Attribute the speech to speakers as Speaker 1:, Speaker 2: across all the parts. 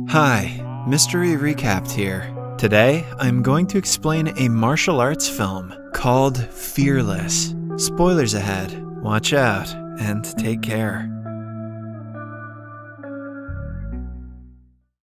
Speaker 1: Hi, Mystery Recapped here. Today, I'm going to explain a martial arts film called Fearless. Spoilers ahead. Watch out and take care.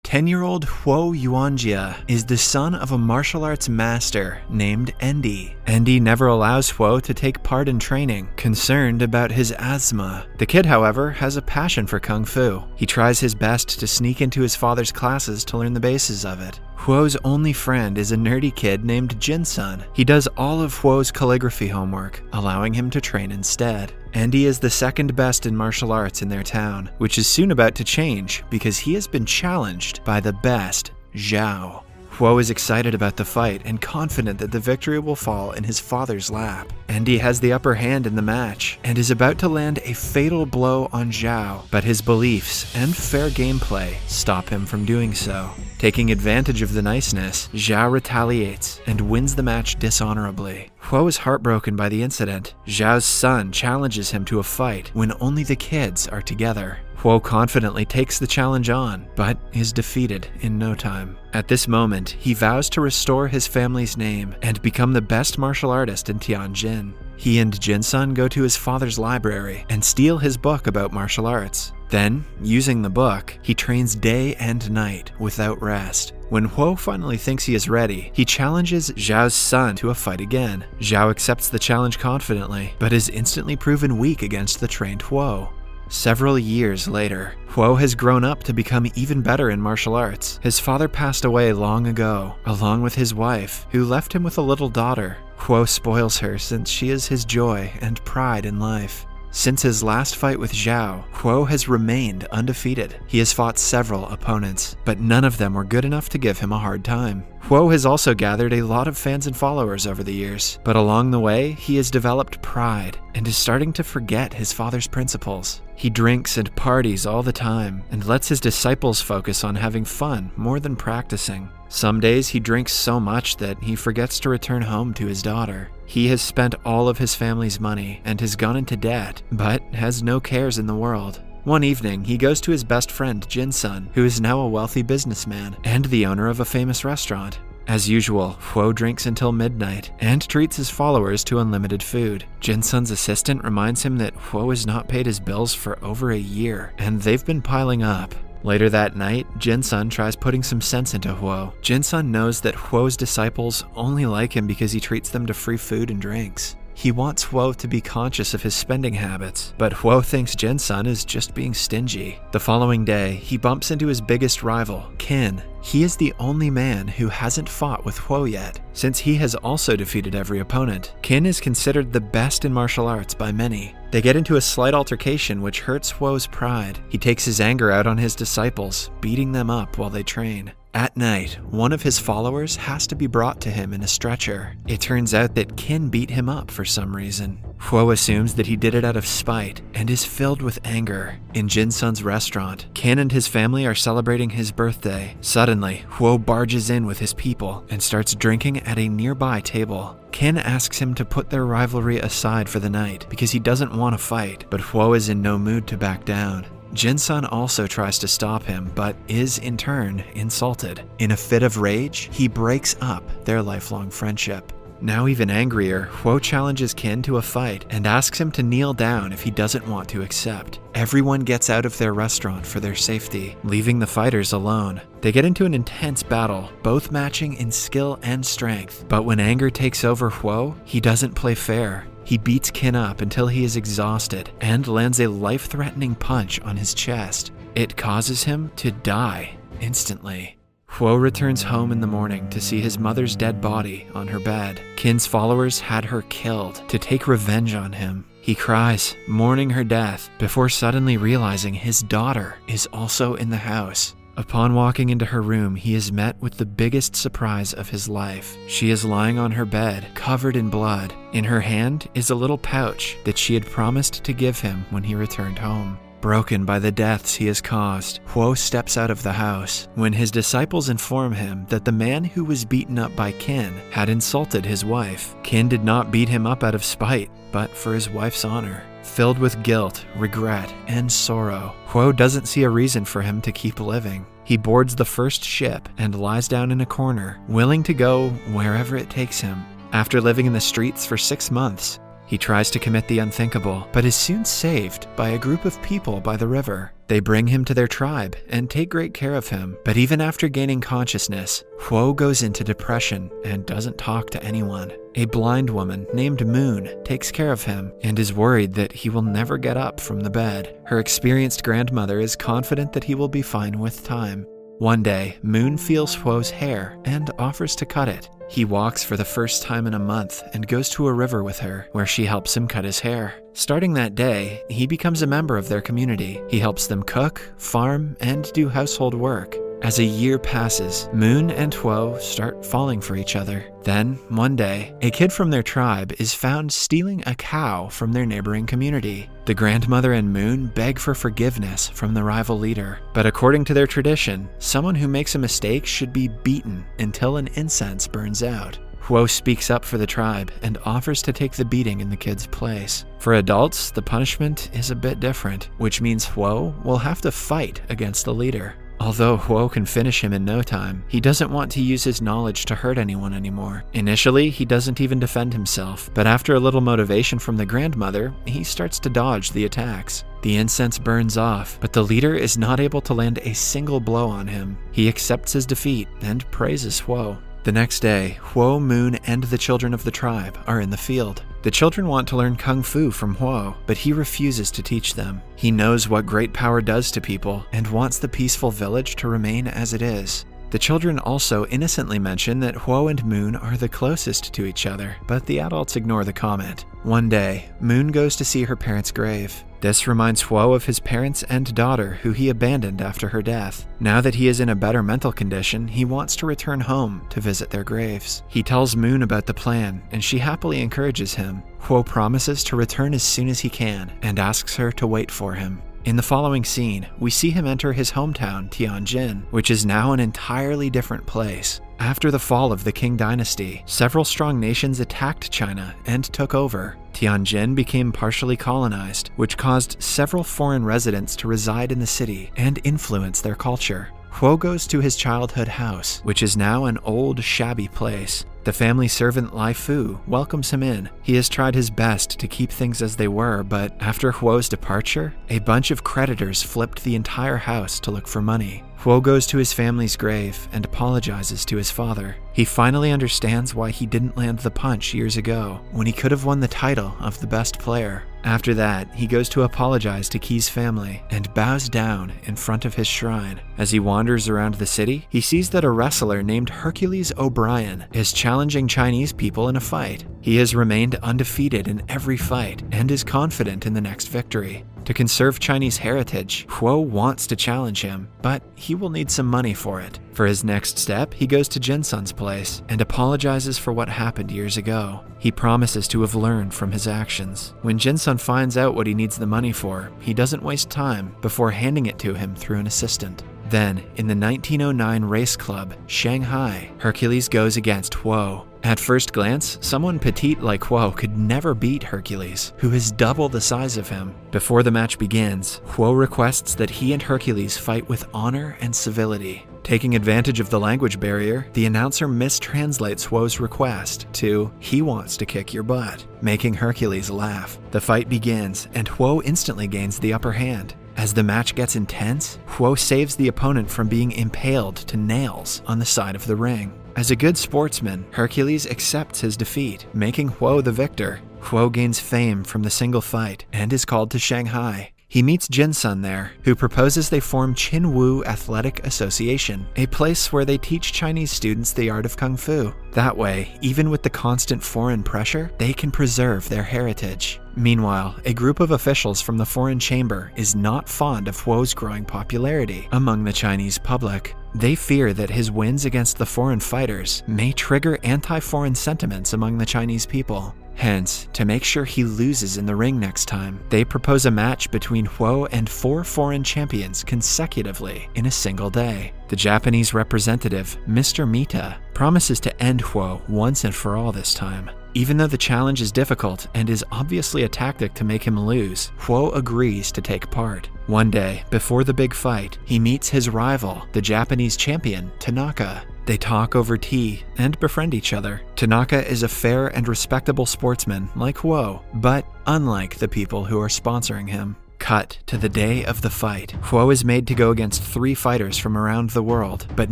Speaker 1: 10-year-old Huo Yuanjia is the son of a martial arts master named Endi. Endi never allows Huo to take part in training, concerned about his asthma. The kid, however, has a passion for Kung Fu. He tries his best to sneak into his father's classes to learn the bases of it. Huo's only friend is a nerdy kid named Jinsun. He does all of Huo's calligraphy homework, allowing him to train instead. Endi is the second best in martial arts in their town, which is soon about to change because he has been challenged by the best, Zhao. Huo is excited about the fight and confident that the victory will fall in his father's lap. Endi has the upper hand in the match and is about to land a fatal blow on Zhao, but his beliefs and fair gameplay stop him from doing so. Taking advantage of the niceness, Zhao retaliates and wins the match dishonorably. Huo is heartbroken by the incident. Zhao's son challenges him to a fight when only the kids are together. Huo confidently takes the challenge on, but is defeated in no time. At this moment, he vows to restore his family's name and become the best martial artist in Tianjin. He and Jinsun go to his father's library and steal his book about martial arts. Then, using the book, he trains day and night without rest. When Huo finally thinks he is ready, he challenges Zhao's son to a fight again. Zhao accepts the challenge confidently, but is instantly proven weak against the trained Huo. Several years later, Huo has grown up to become even better in martial arts. His father passed away long ago, along with his wife, who left him with a little daughter. Huo spoils her since she is his joy and pride in life. Since his last fight with Zhao, Huo has remained undefeated. He has fought several opponents, but none of them were good enough to give him a hard time. Huo has also gathered a lot of fans and followers over the years, but along the way, he has developed pride and is starting to forget his father's principles. He drinks and parties all the time and lets his disciples focus on having fun more than practicing. Some days he drinks so much that he forgets to return home to his daughter. He has spent all of his family's money and has gone into debt, but has no cares in the world. One evening, he goes to his best friend Jinsun, who is now a wealthy businessman and the owner of a famous restaurant. As usual, Huo drinks until midnight and treats his followers to unlimited food. Jinsun's assistant reminds him that Huo has not paid his bills for over a year, and they've been piling up. Later that night, Jinsun tries putting some sense into Huo. Jinsun knows that Huo's disciples only like him because he treats them to free food and drinks. He wants Huo to be conscious of his spending habits, but Huo thinks Jinsun is just being stingy. The following day, he bumps into his biggest rival, Qin. He is the only man who hasn't fought with Huo yet, since he has also defeated every opponent. Qin is considered the best in martial arts by many. They get into a slight altercation which hurts Huo's pride. He takes his anger out on his disciples, beating them up while they train. At night, one of his followers has to be brought to him in a stretcher. It turns out that Qin beat him up for some reason. Huo assumes that he did it out of spite and is filled with anger. In Jinsun's restaurant, Qin and his family are celebrating his birthday. Suddenly, Huo barges in with his people and starts drinking at a nearby table. Qin asks him to put their rivalry aside for the night because he doesn't want to fight, but Huo is in no mood to back down. Jinsun also tries to stop him, but is in turn insulted. In a fit of rage, he breaks up their lifelong friendship. Now even angrier, Huo challenges Qin to a fight and asks him to kneel down if he doesn't want to accept. Everyone gets out of their restaurant for their safety, leaving the fighters alone. They get into an intense battle, both matching in skill and strength. But when anger takes over Huo, he doesn't play fair. He beats Qin up until he is exhausted and lands a life-threatening punch on his chest. It causes him to die instantly. Huo returns home in the morning to see his mother's dead body on her bed. Qin's followers had her killed to take revenge on him. He cries, mourning her death, before suddenly realizing his daughter is also in the house. Upon walking into her room, he is met with the biggest surprise of his life. She is lying on her bed, covered in blood. In her hand is a little pouch that she had promised to give him when he returned home. Broken by the deaths he has caused, Huo steps out of the house when his disciples inform him that the man who was beaten up by Qin had insulted his wife. Qin did not beat him up out of spite, but for his wife's honor. Filled with guilt, regret, and sorrow, Huo doesn't see a reason for him to keep living. He boards the first ship and lies down in a corner, willing to go wherever it takes him. After living in the streets for 6 months, he tries to commit the unthinkable, but is soon saved by a group of people by the river. They bring him to their tribe and take great care of him, but even after gaining consciousness, Huo goes into depression and doesn't talk to anyone. A blind woman named Moon takes care of him and is worried that he will never get up from the bed. Her experienced grandmother is confident that he will be fine with time. One day, Moon feels Huo's hair and offers to cut it. He walks for the first time in a month and goes to a river with her, where she helps him cut his hair. Starting that day, he becomes a member of their community. He helps them cook, farm, and do household work. As a year passes, Moon and Huo start falling for each other. Then, one day, a kid from their tribe is found stealing a cow from their neighboring community. The grandmother and Moon beg for forgiveness from the rival leader, but according to their tradition, someone who makes a mistake should be beaten until an incense burns out. Huo speaks up for the tribe and offers to take the beating in the kid's place. For adults, the punishment is a bit different, which means Huo will have to fight against the leader. Although Huo can finish him in no time, he doesn't want to use his knowledge to hurt anyone anymore. Initially, he doesn't even defend himself, but after a little motivation from the grandmother, he starts to dodge the attacks. The incense burns off, but the leader is not able to land a single blow on him. He accepts his defeat and praises Huo. The next day, Huo, Moon, and the children of the tribe are in the field. The children want to learn Kungfu from Huo, but he refuses to teach them. He knows what great power does to people and wants the peaceful village to remain as it is. The children also innocently mention that Huo and Moon are the closest to each other, but the adults ignore the comment. One day, Moon goes to see her parents' grave. This reminds Huo of his parents and daughter, who he abandoned after her death. Now that he is in a better mental condition, he wants to return home to visit their graves. He tells Moon about the plan, and she happily encourages him. Huo promises to return as soon as he can, and asks her to wait for him. In the following scene, we see him enter his hometown, Tianjin, which is now an entirely different place. After the fall of the Qing dynasty, several strong nations attacked China and took over. Tianjin became partially colonized, which caused several foreign residents to reside in the city and influence their culture. Huo goes to his childhood house, which is now an old, shabby place. The family servant Lai Fu welcomes him in. He has tried his best to keep things as they were, but after Huo's departure, a bunch of creditors flipped the entire house to look for money. Huo goes to his family's grave and apologizes to his father. He finally understands why he didn't land the punch years ago, when he could have won the title of the best player. After that, he goes to apologize to Qi's family and bows down in front of his shrine. As he wanders around the city, he sees that a wrestler named Hercules O'Brien is challenging Chinese people in a fight. He has remained undefeated in every fight and is confident in the next victory. To conserve Chinese heritage, Huo wants to challenge him, but he will need some money for it. For his next step, he goes to Jinsun's place and apologizes for what happened years ago. He promises to have learned from his actions. When Jinsun finds out what he needs the money for, he doesn't waste time before handing it to him through an assistant. Then, in the 1909 race club, Shanghai, Hercules goes against Huo. At first glance, someone petite like Huo could never beat Hercules, who is double the size of him. Before the match begins, Huo requests that he and Hercules fight with honor and civility. Taking advantage of the language barrier, the announcer mistranslates Huo's request to, "He wants to kick your butt," making Hercules laugh. The fight begins, and Huo instantly gains the upper hand. As the match gets intense, Huo saves the opponent from being impaled to nails on the side of the ring. As a good sportsman, Hercules accepts his defeat, making Huo the victor. Huo gains fame from the single fight and is called to Shanghai. He meets Jinsun there, who proposes they form Qinwu Athletic Association, a place where they teach Chinese students the art of Kung Fu. That way, even with the constant foreign pressure, they can preserve their heritage. Meanwhile, a group of officials from the foreign chamber is not fond of Huo's growing popularity among the Chinese public. They fear that his wins against the foreign fighters may trigger anti-foreign sentiments among the Chinese people. Hence, to make sure he loses in the ring next time, they propose a match between Huo and 4 foreign champions consecutively in a single day. The Japanese representative, Mr. Mita, promises to end Huo once and for all this time. Even though the challenge is difficult and is obviously a tactic to make him lose, Huo agrees to take part. One day, before the big fight, he meets his rival, the Japanese champion, Tanaka. They talk over tea and befriend each other. Tanaka is a fair and respectable sportsman like Huo, but unlike the people who are sponsoring him. Cut to the day of the fight. Huo is made to go against 3 fighters from around the world, but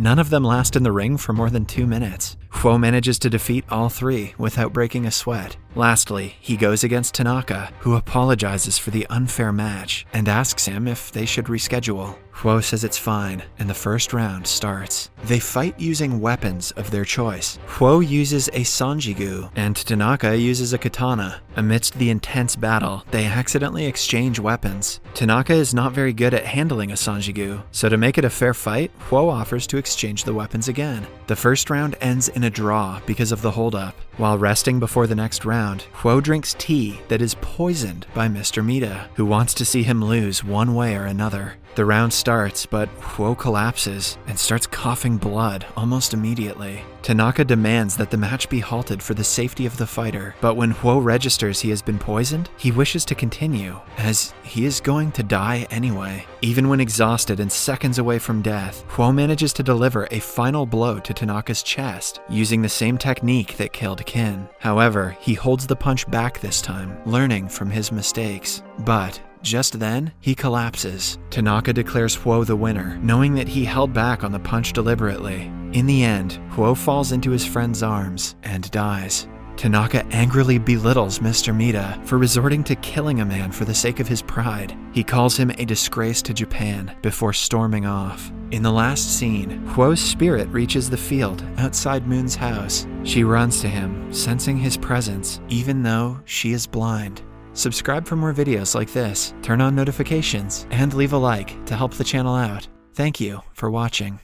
Speaker 1: none of them last in the ring for more than 2 minutes. Huo manages to defeat all 3 without breaking a sweat. Lastly, he goes against Tanaka, who apologizes for the unfair match and asks him if they should reschedule. Huo says it's fine, and the first round starts. They fight using weapons of their choice. Huo uses a sanjigu, and Tanaka uses a katana. Amidst the intense battle, they accidentally exchange weapons. Tanaka is not very good at handling a sanjigu, so to make it a fair fight, Huo offers to exchange the weapons again. The first round ends in a draw because of the holdup. While resting before the next round, Huo drinks tea that is poisoned by Mr. Mita, who wants to see him lose one way or another. The round starts, but Huo collapses and starts coughing blood almost immediately. Tanaka demands that the match be halted for the safety of the fighter, but when Huo registers he has been poisoned, he wishes to continue, as he is going to die anyway. Even when exhausted and seconds away from death, Huo manages to deliver a final blow to Tanaka's chest, using the same technique that killed Kin. However, he holds the punch back this time, learning from his mistakes. But just then, he collapses. Tanaka declares Huo the winner, knowing that he held back on the punch deliberately. In the end, Huo falls into his friend's arms and dies. Tanaka angrily belittles Mr. Mita for resorting to killing a man for the sake of his pride. He calls him a disgrace to Japan before storming off. In the last scene, Huo's spirit reaches the field outside Moon's house. She runs to him, sensing his presence, even though she is blind. Subscribe for more videos like this, turn on notifications, and leave a like to help the channel out. Thank you for watching.